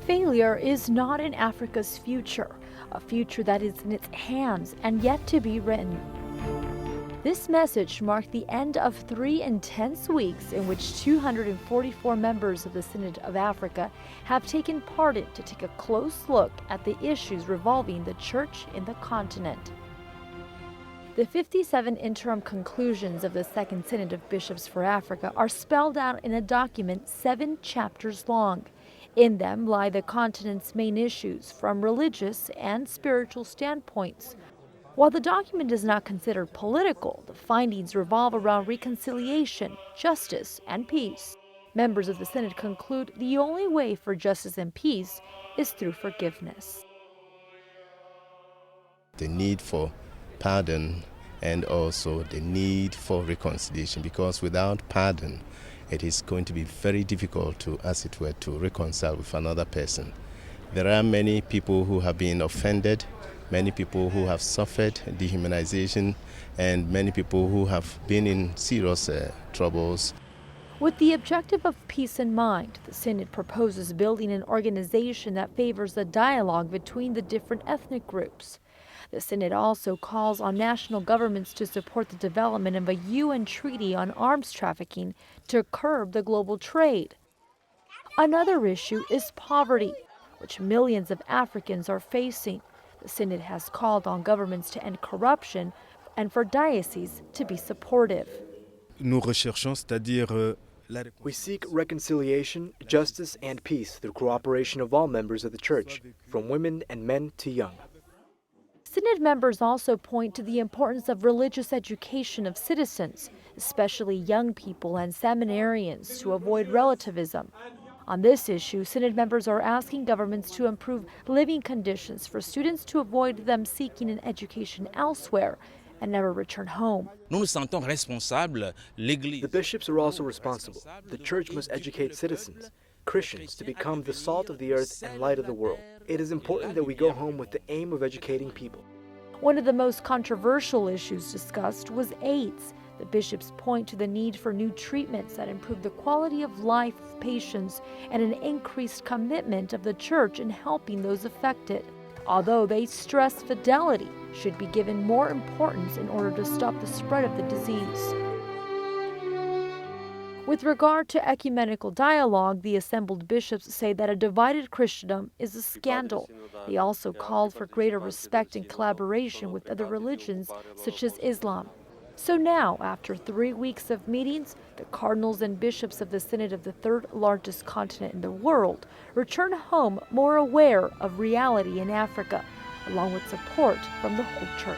Failure is not in Africa's future, a future that is in its hands and yet to be written. This message marked the end of 3 intense weeks in which 244 members of the Synod of Africa have taken part in to take a close look at the issues revolving the Church in the continent. The 57 interim conclusions of the Second Synod of Bishops for Africa are spelled out in a document 7 chapters long. In them lie the continent's main issues from religious and spiritual standpoints. While the document is not considered political, the findings revolve around reconciliation, justice, and peace. Members of the Synod conclude the only way for justice and peace is through forgiveness. The need for pardon and also the need for reconciliation, because without pardon, it is going to be very difficult to, as it were, to reconcile with another person. There are many people who have been offended, many people who have suffered dehumanization, and many people who have been in serious troubles. With the objective of peace in mind, the Synod proposes building an organization that favors the dialogue between the different ethnic groups. The Synod also calls on national governments to support the development of a UN treaty on arms trafficking to curb the global trade. Another issue is poverty, which millions of Africans are facing. The Synod has called on governments to end corruption and for dioceses to be supportive. We seek reconciliation, justice, and peace through cooperation of all members of the Church, from women and men to young. Synod members also point to the importance of religious education of citizens, especially young people and seminarians, to avoid relativism. On this issue, Synod members are asking governments to improve living conditions for students to avoid them seeking an education elsewhere and never return home. The bishops are also responsible. The Church must educate citizens, Christians, to become the salt of the earth and light of the world. It is important that we go home with the aim of educating people. One of the most controversial issues discussed was AIDS. The bishops point to the need for new treatments that improve the quality of life of patients and an increased commitment of the Church in helping those affected. Although they stress fidelity should be given more importance in order to stop the spread of the disease. With regard to ecumenical dialogue, the assembled bishops say that a divided Christendom is a scandal. They also called for greater respect and collaboration with other religions, such as Islam. So now, after 3 weeks of meetings, the cardinals and bishops of the Synod of the third largest continent in the world return home more aware of reality in Africa, along with support from the whole Church.